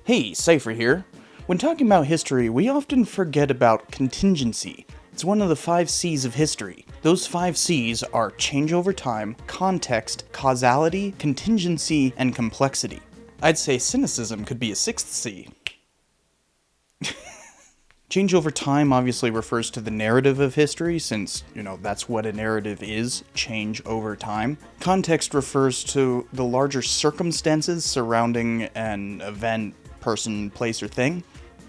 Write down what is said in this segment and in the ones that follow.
Hey, Cypher here. When talking about history, we often forget about contingency. It's one of the 5 C's of history. Those 5 C's are change over time, context, causality, contingency, and complexity. I'd say cynicism could be a 6th C. Change over time obviously refers to the narrative of history, since, that's what a narrative is, change over time. Context refers to the larger circumstances surrounding an event, person, place, or thing.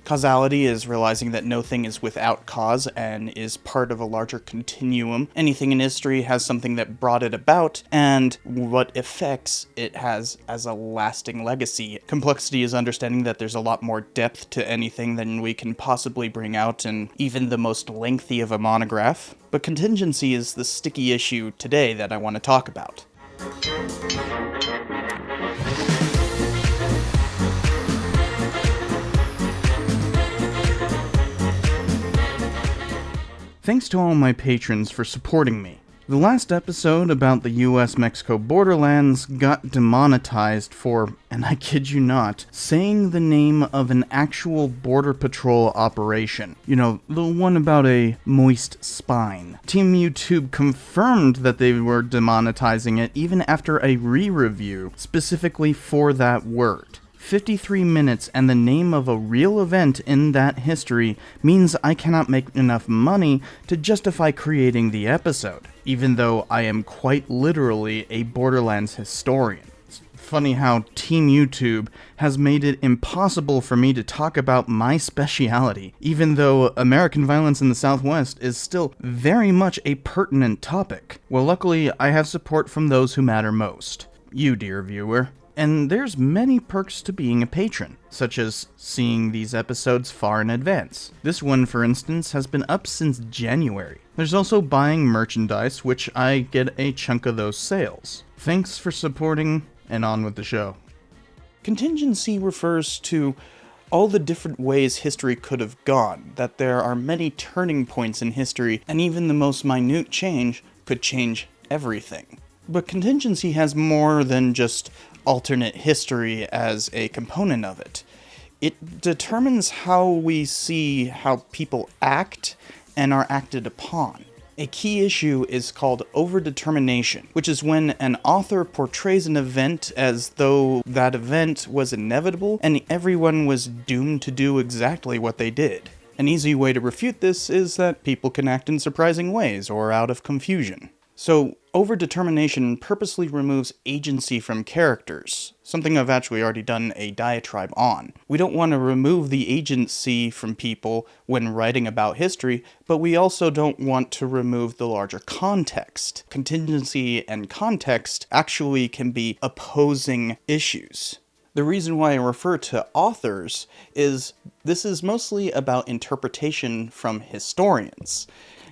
Causality is realizing that no thing is without cause and is part of a larger continuum. Anything in history has something that brought it about, and what effects it has as a lasting legacy. Complexity is understanding that there's a lot more depth to anything than we can possibly bring out in even the most lengthy of a monograph. But contingency is the sticky issue today that I want to talk about. Thanks to all my patrons for supporting me. The last episode about the US-Mexico borderlands got demonetized for, and I kid you not, saying the name of an actual border patrol operation. The one about a moist spine. Team YouTube confirmed that they were demonetizing it even after a re-review specifically for that word. 53 minutes and the name of a real event in that history means I cannot make enough money to justify creating the episode, even though I am quite literally a Borderlands historian. It's funny how Team YouTube has made it impossible for me to talk about my speciality, even though American violence in the Southwest is still very much a pertinent topic. Well, luckily, I have support from those who matter most. You, dear viewer. And there's many perks to being a patron, such as seeing these episodes far in advance. This one, for instance, has been up since January. There's also buying merchandise, which I get a chunk of those sales. Thanks for supporting, and on with the show. Contingency refers to all the different ways history could have gone, that there are many turning points in history, and even the most minute change could change everything. But contingency has more than just alternate history as a component of it. It determines how we see how people act and are acted upon. A key issue is called overdetermination, which is when an author portrays an event as though that event was inevitable and everyone was doomed to do exactly what they did. An easy way to refute this is that people can act in surprising ways or out of confusion. So, overdetermination purposely removes agency from characters, something I've actually already done a diatribe on. We don't want to remove the agency from people when writing about history, but we also don't want to remove the larger context. Contingency and context actually can be opposing issues. The reason why I refer to authors is this is mostly about interpretation from historians,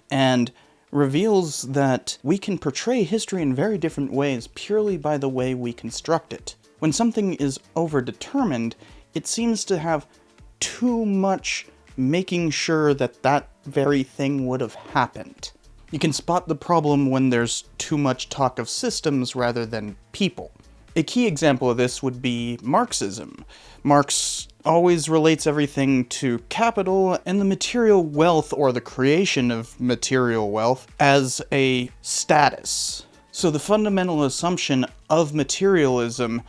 and reveals that we can portray history in very different ways purely by the way we construct it. When something is overdetermined, it seems to have too much making sure that that very thing would have happened. You can spot the problem when there's too much talk of systems rather than people. A key example of this would be Marxism. Marx always relates everything to capital and the material wealth, or the creation of material wealth, as a status. So the fundamental assumption of materialism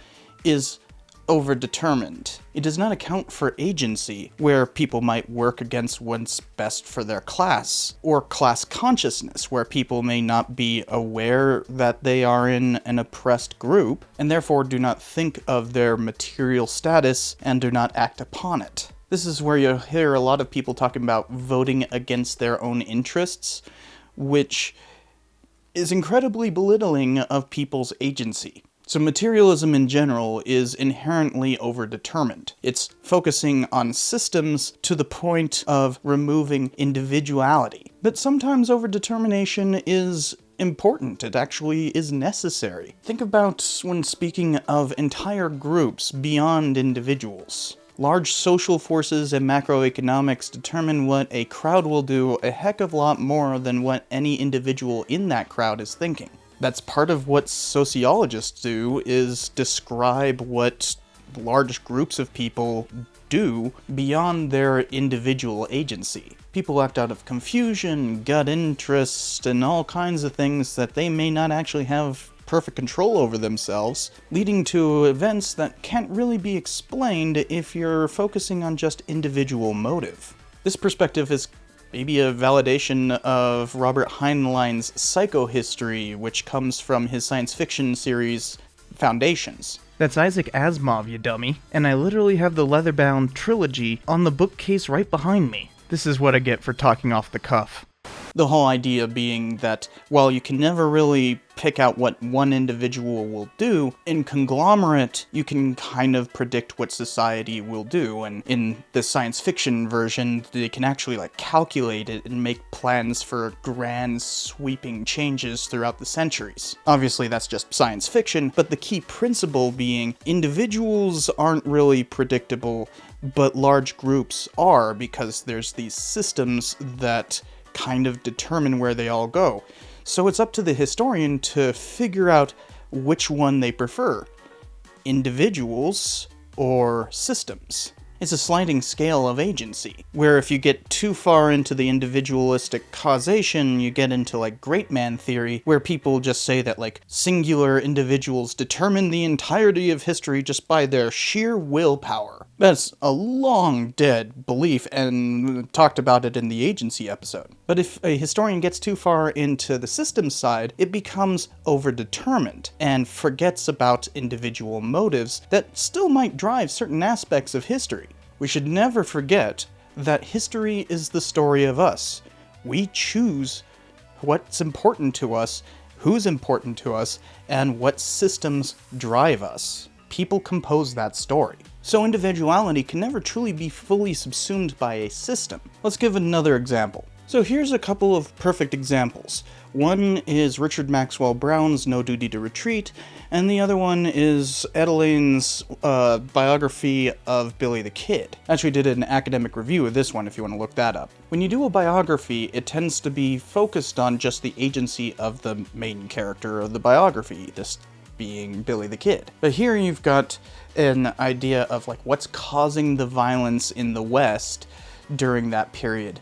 is overdetermined. It does not account for agency, where people might work against what's best for their class, or class consciousness, where people may not be aware that they are in an oppressed group, and therefore do not think of their material status and do not act upon it. This is where you hear a lot of people talking about voting against their own interests, which is incredibly belittling of people's agency. So materialism in general is inherently overdetermined. It's focusing on systems to the point of removing individuality. But sometimes overdetermination is important. It actually is necessary. Think about when speaking of entire groups beyond individuals. Large social forces and macroeconomics determine what a crowd will do a heck of a lot more than what any individual in that crowd is thinking. That's part of what sociologists do, is describe what large groups of people do beyond their individual agency. People act out of confusion, gut interest, and all kinds of things that they may not actually have perfect control over themselves, leading to events that can't really be explained if you're focusing on just individual motive. This perspective is maybe a validation of Robert Heinlein's psychohistory, which comes from his science fiction series Foundations. That's Isaac Asimov, you dummy. And I literally have the leather-bound trilogy on the bookcase right behind me. This is what I get for talking off the cuff. The whole idea being that, while you can never really pick out what one individual will do, in conglomerate, you can kind of predict what society will do, and in the science fiction version, they can actually calculate it and make plans for grand sweeping changes throughout the centuries. Obviously, that's just science fiction, but the key principle being individuals aren't really predictable, but large groups are, because there's these systems that kind of determine where they all go. So it's up to the historian to figure out which one they prefer, individuals or systems. It's a sliding scale of agency, where if you get too far into the individualistic causation, you get into great man theory, where people just say that singular individuals determine the entirety of history just by their sheer willpower. That's a long dead belief, and talked about it in the agency episode. But if a historian gets too far into the systems side, it becomes overdetermined, and forgets about individual motives that still might drive certain aspects of history. We should never forget that history is the story of us. We choose what's important to us, who's important to us, and what systems drive us. People compose that story. So individuality can never truly be fully subsumed by a system. Let's give another example. So here's a couple of perfect examples. One is Richard Maxwell Brown's No Duty to Retreat, and the other one is Adelaine's biography of Billy the Kid. I actually did an academic review of this one if you want to look that up. When you do a biography, it tends to be focused on just the agency of the main character of the biography, this being Billy the Kid. But here you've got an idea of what's causing the violence in the West during that period.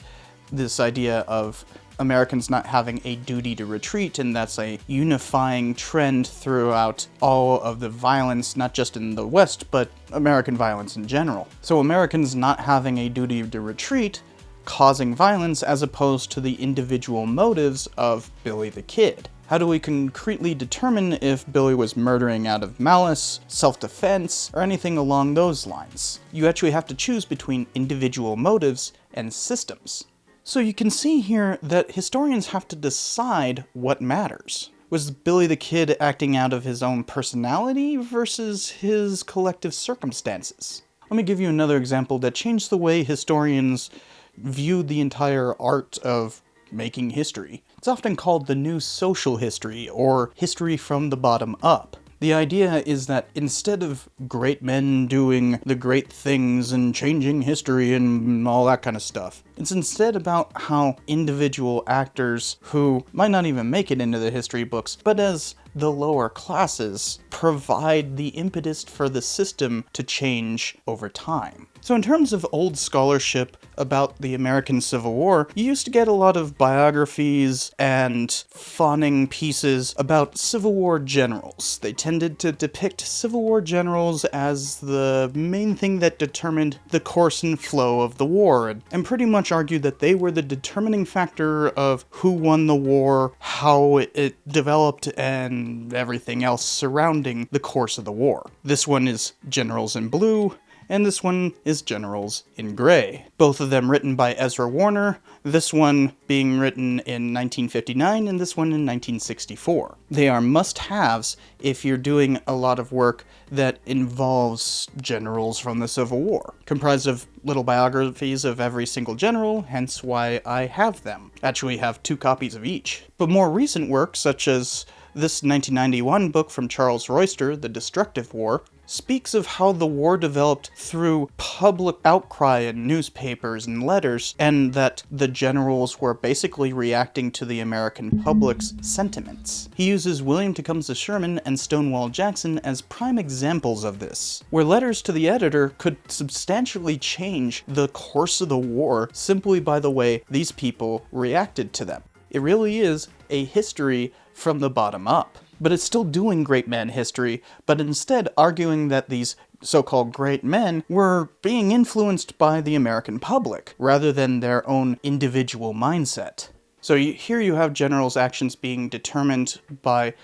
This idea of Americans not having a duty to retreat, and that's a unifying trend throughout all of the violence, not just in the West, but American violence in general. So Americans not having a duty to retreat, causing violence, as opposed to the individual motives of Billy the Kid. How do we concretely determine if Billy was murdering out of malice, self-defense, or anything along those lines? You actually have to choose between individual motives and systems. So you can see here that historians have to decide what matters. Was Billy the Kid acting out of his own personality versus his collective circumstances? Let me give you another example that changed the way historians viewed the entire art of making history. It's often called the new social history, or history from the bottom up. The idea is that instead of great men doing the great things and changing history and all that kind of stuff, it's instead about how individual actors who might not even make it into the history books, but as the lower classes, provide the impetus for the system to change over time. So in terms of old scholarship about the American Civil War, you used to get a lot of biographies and fawning pieces about Civil War generals. They tended to depict Civil War generals as the main thing that determined the course and flow of the war, and pretty much argued that they were the determining factor of who won the war, how it developed, and everything else surrounding the course of the war. This one is Generals in Blue, and this one is Generals in Gray. Both of them written by Ezra Warner, this one being written in 1959 and this one in 1964. They are must-haves if you're doing a lot of work that involves generals from the Civil War, comprised of little biographies of every single general, hence why I have them. Actually have 2 copies of each. But more recent work, such as this 1991 book from Charles Royster, The Destructive War, speaks of how the war developed through public outcry in newspapers and letters, and that the generals were basically reacting to the American public's sentiments. He uses William Tecumseh Sherman and Stonewall Jackson as prime examples of this, where letters to the editor could substantially change the course of the war simply by the way these people reacted to them. It really is a history from the bottom up. But it's still doing great man history, but instead arguing that these so-called great men were being influenced by the American public, rather than their own individual mindset. So here you have generals' actions being determined by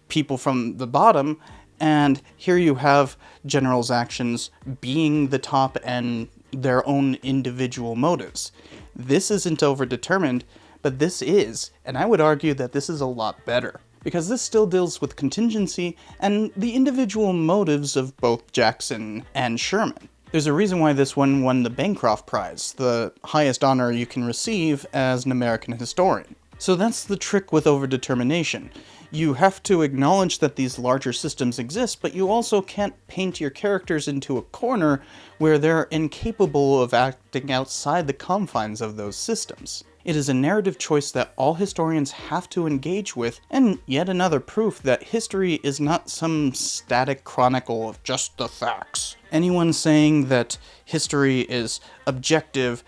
people from the bottom, and here you have generals' actions being the top and their own individual motives. This isn't overdetermined, but this is, and I would argue that this is a lot better, because this still deals with contingency and the individual motives of both Jackson and Sherman. There's a reason why this one won the Bancroft Prize, the highest honor you can receive as an American historian. So that's the trick with overdetermination. You have to acknowledge that these larger systems exist, but you also can't paint your characters into a corner where they're incapable of acting outside the confines of those systems. It is a narrative choice that all historians have to engage with, and yet another proof that history is not some static chronicle of just the facts. Anyone saying that history is objective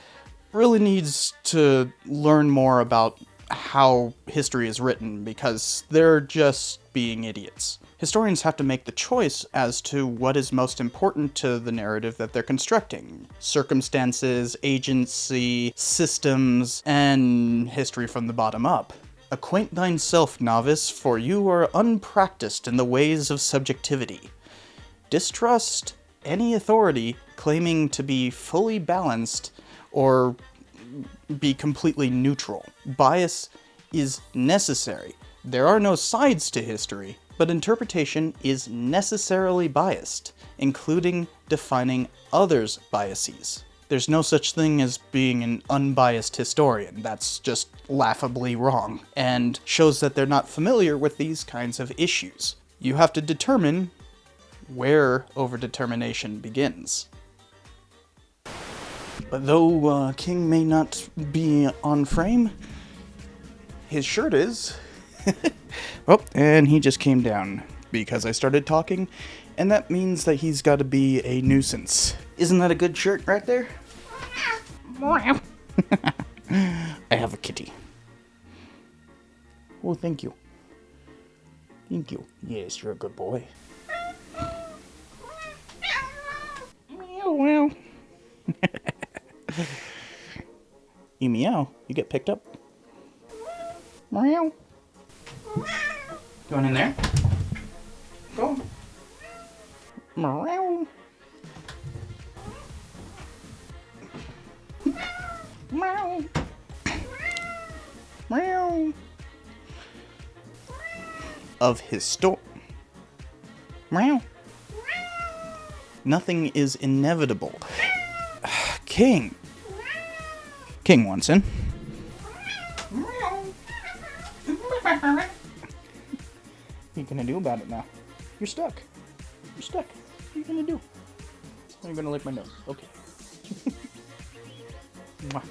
really needs to learn more about how history is written, because they're just being idiots. Historians have to make the choice as to what is most important to the narrative that they're constructing. Circumstances, agency, systems, and history from the bottom up. Acquaint thyself, novice, for you are unpracticed in the ways of subjectivity. Distrust any authority claiming to be fully balanced or be completely neutral. Bias is necessary. There are no sides to history, but interpretation is necessarily biased, including defining others' biases. There's no such thing as being an unbiased historian. That's just laughably wrong, and shows that they're not familiar with these kinds of issues. You have to determine where overdetermination begins. But though King may not be on frame, his shirt is. Oh, and he just came down because I started talking, and that means that he's got to be a nuisance. Isn't that a good shirt right there? I have a kitty. Oh, thank you. Thank you. Yes, you're a good boy. Meow, meow. You meow, you get picked up. Meow. Going in there? Go. Meow. Meow. Meow. Of his store. Meow. Nothing is inevitable. King. King wants in. What are you gonna do about it now? You're stuck. You're stuck. What are you gonna do? You're gonna lick my nose. Okay. Mwah.